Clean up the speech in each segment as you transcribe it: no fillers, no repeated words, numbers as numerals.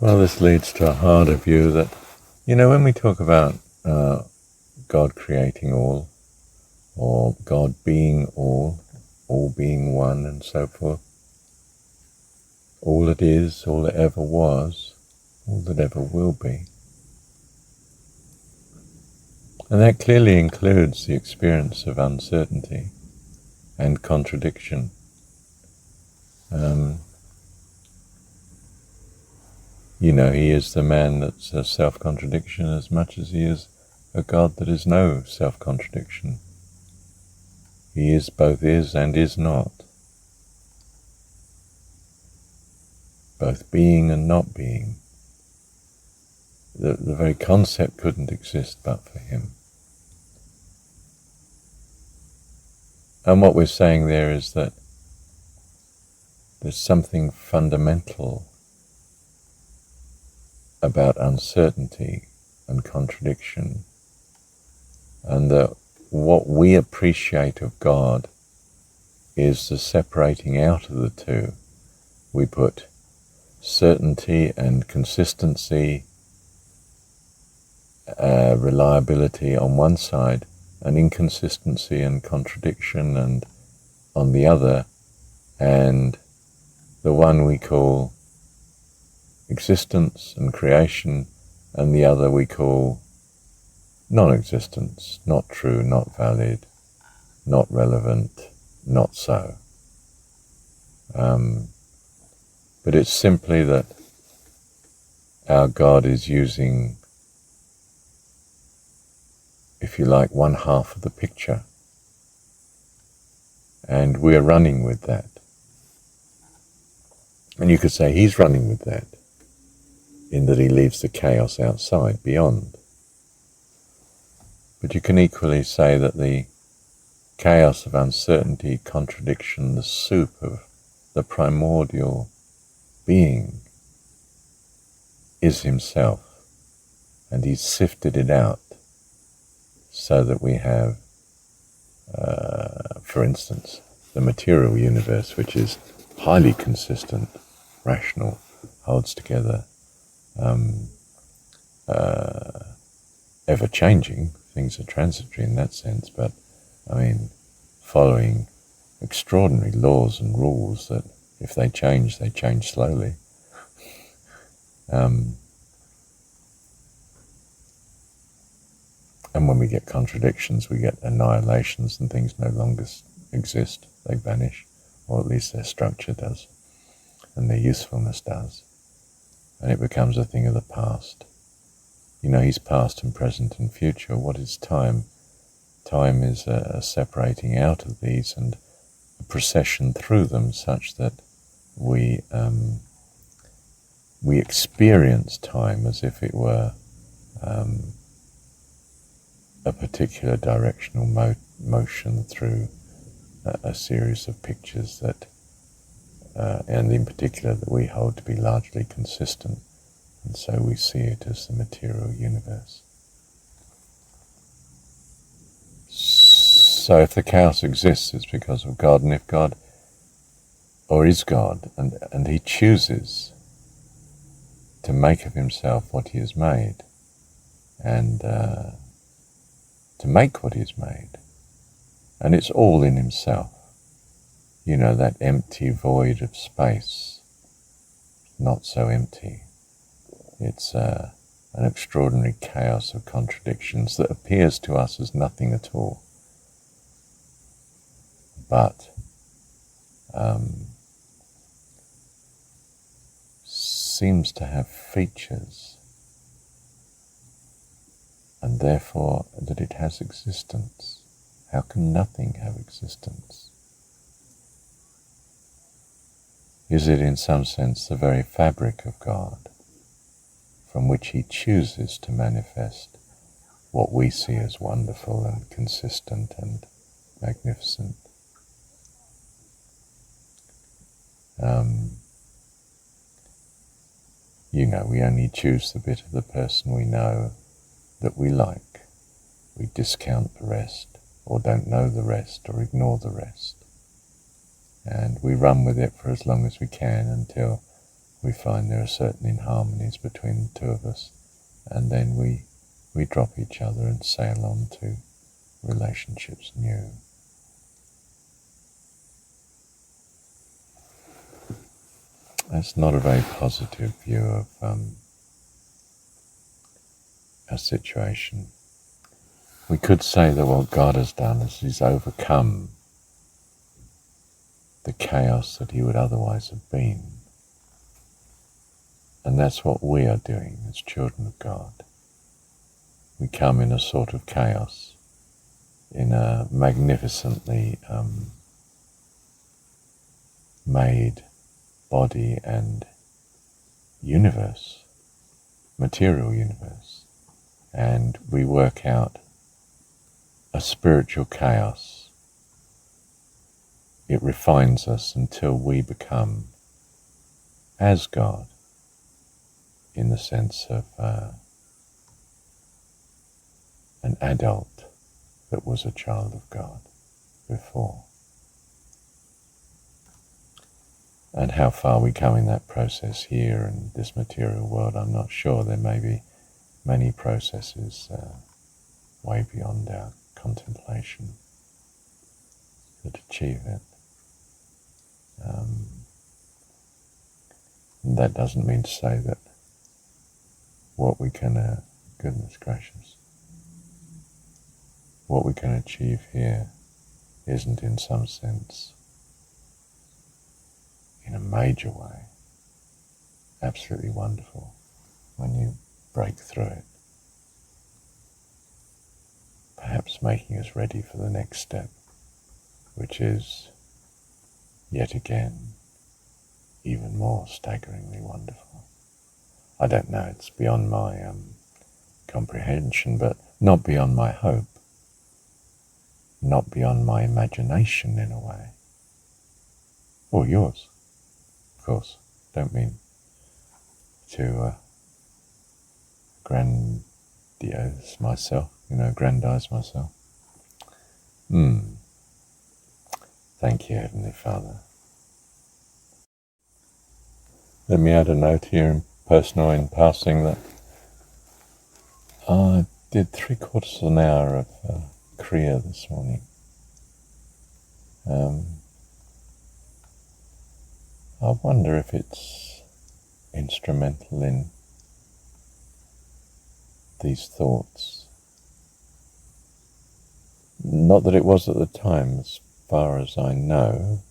Well, this leads to a harder view that, when we talk about God creating all, or God being all being one, and so forth, all that is, all that ever was, all that ever will be. And that clearly includes the experience of uncertainty and contradiction. He is the man that's a self-contradiction as much as he is a God that is no self-contradiction. He both is and is not, both being and not being. The very concept couldn't exist but for him. And what we're saying there is that there's something fundamental about uncertainty and contradiction, and that what we appreciate of God is the separating out of the two. We put certainty and consistency, reliability on one side, and inconsistency and contradiction and on the other, and the one we call existence and creation, and the other we call non-existence, not true, not valid, not relevant, not so. But it's simply that our God is using, if you like, one half of the picture, and we're running with that. And you could say he's running with that, in that he leaves the chaos outside, beyond. But you can equally say that the chaos of uncertainty, contradiction, the soup of the primordial being is himself, and he's sifted it out so that we have, for instance, the material universe, which is highly consistent, rational, holds together, ever-changing. Things are transitory in that sense, but following extraordinary laws and rules that if they change slowly. And when we get contradictions, we get annihilations, and things no longer exist. They vanish, or at least their structure does, and their usefulness does. And it becomes a thing of the past. He's past and present and future. What is time? Time is a separating out of these and a procession through them, such that we experience time as if it were a particular directional motion through a series of pictures that, and in particular that we hold to be largely consistent, and so we see it as the material universe. So if the chaos exists, it's because of God, and if God, or is God, and he chooses to make of himself what he has made, and to make what he has made, and it's all in himself. That empty void of space, not so empty. It's an extraordinary chaos of contradictions that appears to us as nothing at all, but seems to have features, and therefore that it has existence. How can nothing have existence? Is it in some sense the very fabric of God, from which he chooses to manifest what we see as wonderful and consistent and magnificent? We only choose the bit of the person we know that we like. We discount the rest, or don't know the rest, or ignore the rest. And we run with it for as long as we can until we find there are certain inharmonies between the two of us, and then we drop each other and sail on to relationships new. That's not a very positive view of our situation. We could say that what God has done is He's overcome the chaos that He would otherwise have been. And that's what we are doing as children of God. We come in a sort of chaos, in a magnificently made body and universe, material universe, and we work out a spiritual chaos. It refines us until we become as God, in the sense of an adult that was a child of God before. And how far we come in that process here in this material world, I'm not sure. There may be many processes way beyond our contemplation that achieve it. That doesn't mean to say that what we can, goodness gracious, what we can achieve here isn't in some sense, in a major way, absolutely wonderful when you break through it, perhaps making us ready for the next step, which is yet again even more staggeringly wonderful. I don't know, it's beyond my comprehension, but not beyond my hope, not beyond my imagination in a way. Or yours, of course. Don't mean to grandiose myself, aggrandize myself. Thank you, Heavenly Father. Let me add a note here, personal in passing, that I did 3/4 of an hour of Kriya this morning. I wonder if it's instrumental in these thoughts. Not that it was at the time, as far as I know.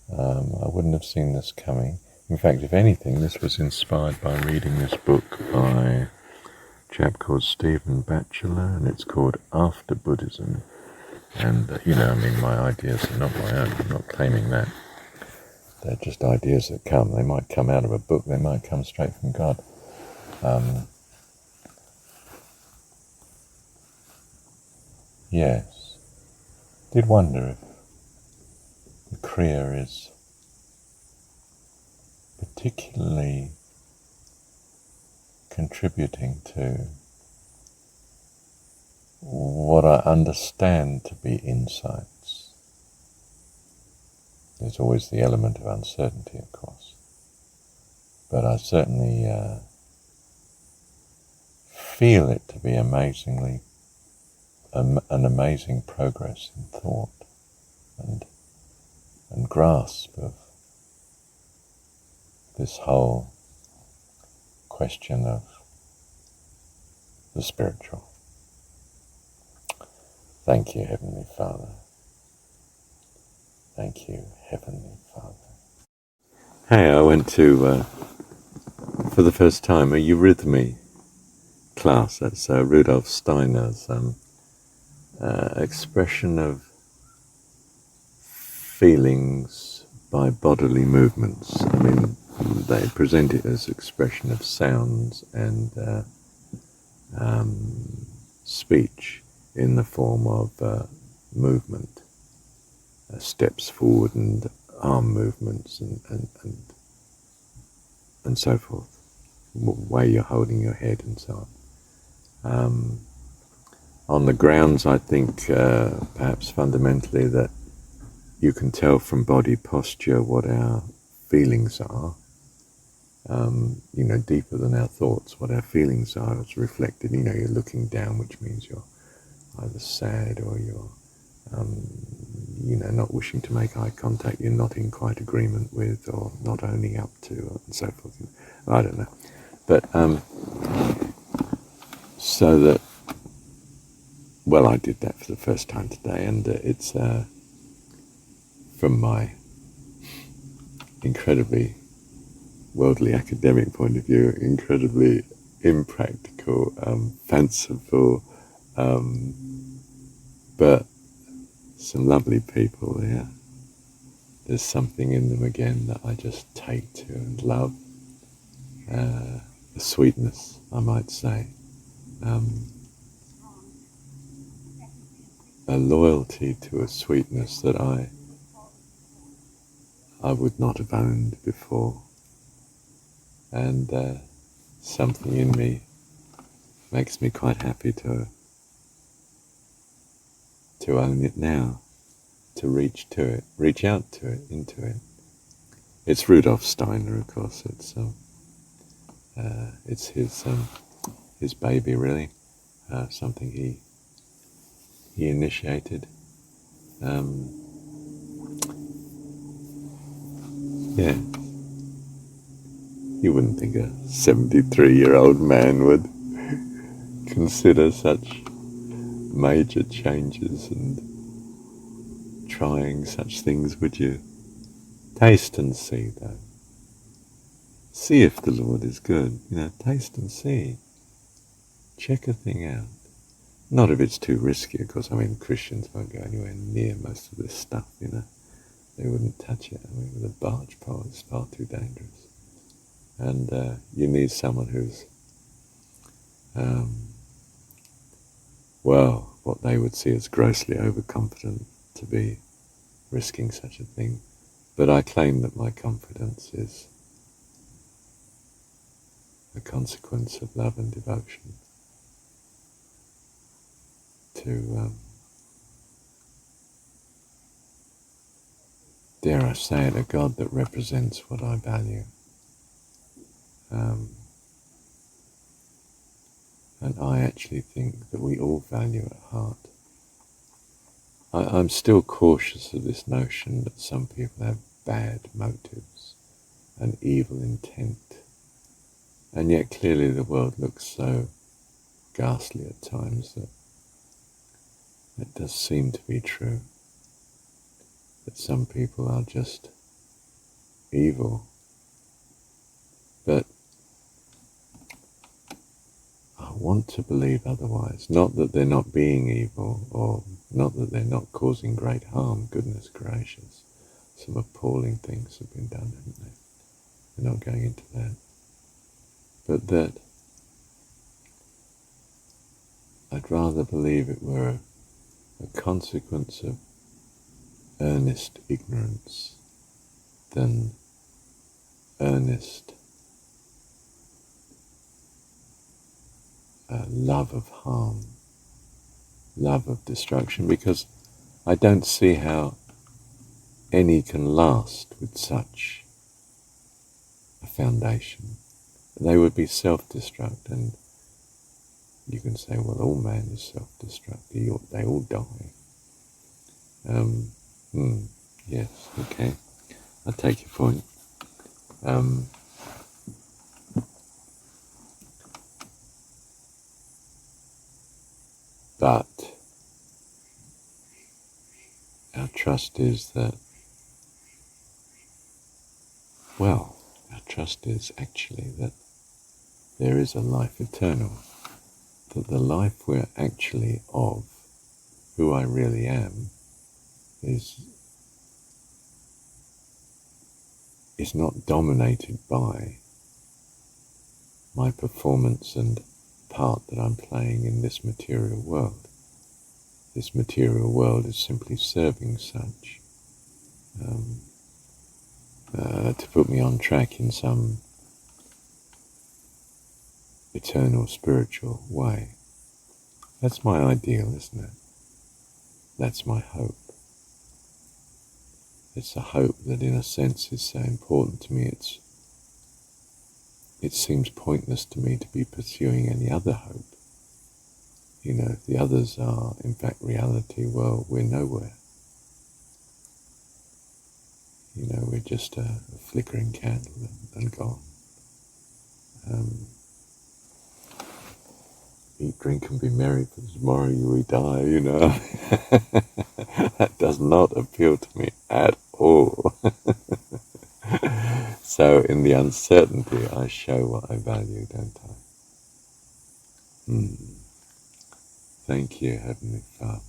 I wouldn't have seen this coming. In fact, if anything, this was inspired by reading this book by a chap called Stephen Batchelor, and it's called After Buddhism. And, my ideas are not my own. I'm not claiming that. They're just ideas that come. They might come out of a book. They might come straight from God. Yes. Did wonder if the Kriya is particularly contributing to what I understand to be insights. There's always the element of uncertainty, of course, but I certainly feel it to be an amazing progress in thought and grasp of this whole question of the spiritual. Thank you, Heavenly Father. Thank you, Heavenly Father. Hey, I went to, for the first time, a eurythmy class. That's Rudolf Steiner's expression of feelings by bodily movements. I mean, they present it as expression of sounds and speech in the form of movement, steps forward and arm movements and so forth, way you're holding your head and so on. On the grounds, I think, perhaps fundamentally, that you can tell from body posture what our feelings are, deeper than our thoughts, what our feelings are. It's reflected, you're looking down, which means you're either sad or you're, not wishing to make eye contact, you're not in quite agreement with, or not owning up to, and so forth. I don't know. But, so that, well, I did that for the first time today, and it's from my incredibly worldly academic point of view, incredibly impractical, fanciful, but some lovely people there. There's something in them again that I just take to and love. A sweetness, I might say. A loyalty to a sweetness that I would not have owned before. And something in me makes me quite happy to own it now, to reach out to it, into it. It's Rudolf Steiner, of course. It's his baby, really. Something he initiated. Yeah. You wouldn't think a 73-year-old man would consider such major changes and trying such things, would you? Taste and see, though. See if the Lord is good. Taste and see. Check a thing out. Not if it's too risky, of course. Christians won't go anywhere near most of this stuff, They wouldn't touch it. With a barge pole, it's far too dangerous. And you need someone who's, what they would see as grossly overconfident to be risking such a thing. But I claim that my confidence is a consequence of love and devotion to, dare I say it, a God that represents what I value. And I actually think that we all value at heart. I'm still cautious of this notion that some people have bad motives and evil intent. And yet clearly the world looks so ghastly at times that it does seem to be true. That some people are just evil. But I want to believe otherwise. Not that they're not being evil, or not that they're not causing great harm. Goodness gracious. Some appalling things have been done, haven't they? We're not going into that. But that I'd rather believe it were a consequence of earnest ignorance than earnest love of harm, love of destruction, because I don't see how any can last with such a foundation. They would be self-destruct, and you can say, well, all man is self-destruct. They all die. Yes, okay. I take your point. But our trust is that, our trust is actually that there is a life eternal, that the life we're actually of, who I really am, is not dominated by my performance and part that I'm playing in this material world. This material world is simply serving such to put me on track in some eternal spiritual way. That's my ideal, isn't it? That's my hope. It's a hope that in a sense is so important to me. it seems pointless to me to be pursuing any other hope. You know, if the others are in fact reality, well, we're nowhere. You know, we're just a flickering candle and gone. Eat, drink and be merry, for tomorrow we die, you know. That does not appeal to me at all. So in the uncertainty, I show what I value, don't I? Thank you, Heavenly Father.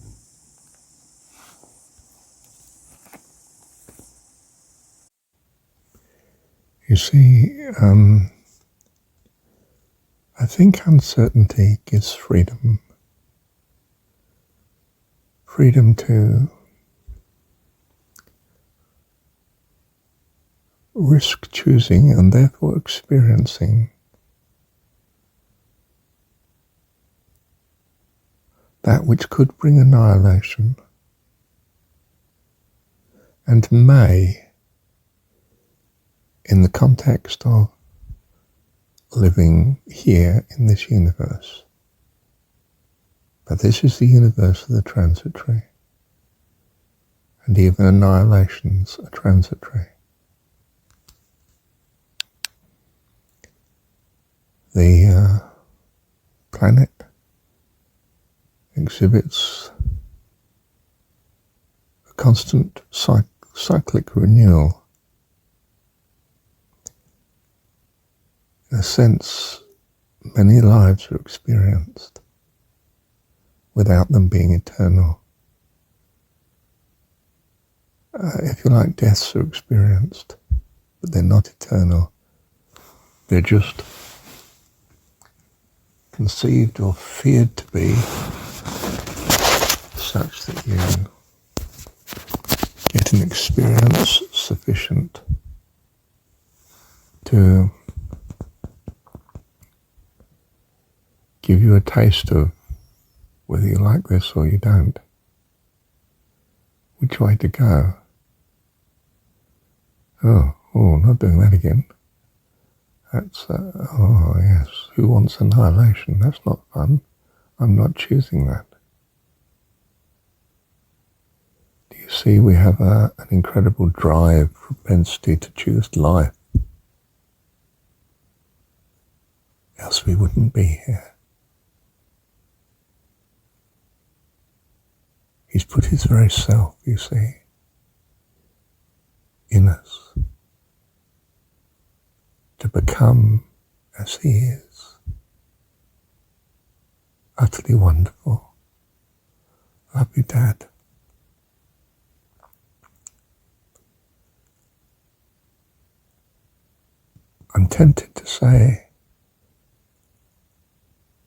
You see, I think uncertainty gives freedom. Freedom to risk choosing and therefore experiencing that which could bring annihilation and may, in the context of living here in this universe. But this is the universe of the transitory, and even annihilations are transitory. The planet exhibits a constant cyclic renewal. In a sense, many lives are experienced without them being eternal. If you like, deaths are experienced, but they're not eternal. They're just conceived or feared to be such that you get an experience sufficient to give you a taste of whether you like this or you don't, which way to go. Oh, not doing that again. That's, oh yes, who wants annihilation? That's not fun. I'm not choosing that. Do you see, we have an incredible drive, propensity to choose life. Else we wouldn't be here. He's put his very self, you see, in us to become as he is. Utterly wonderful. Love you, Dad. I'm tempted to say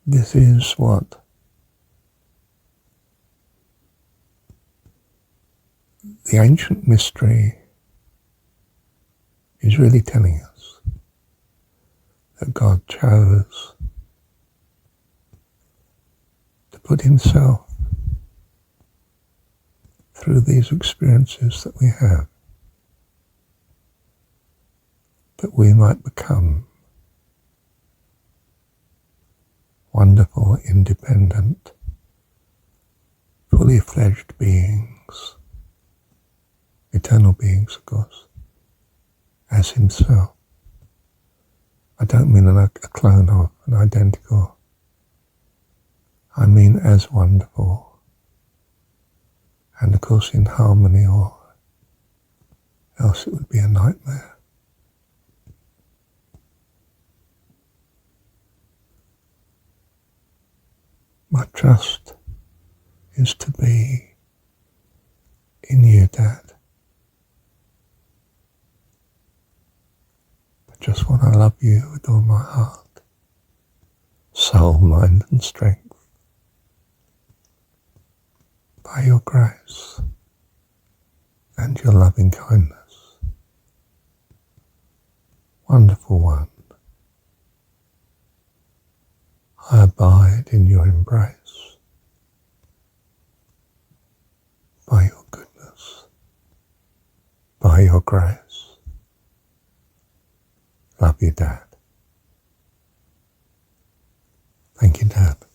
this is what the ancient mystery is really telling us, that God chose to put himself through these experiences that we have, that we might become wonderful, independent, fully fledged beings, eternal beings, of course, as himself. I don't mean a clone of, an identical. I mean as wonderful, and of course in harmony, or else it would be a nightmare. My trust is to be in you, Dad. I just want to love you with all my heart, soul, mind and strength. By your grace and your loving kindness. Wonderful one, I abide in your embrace. By your goodness, by your grace. Love you, Dad. Thank you, Dad.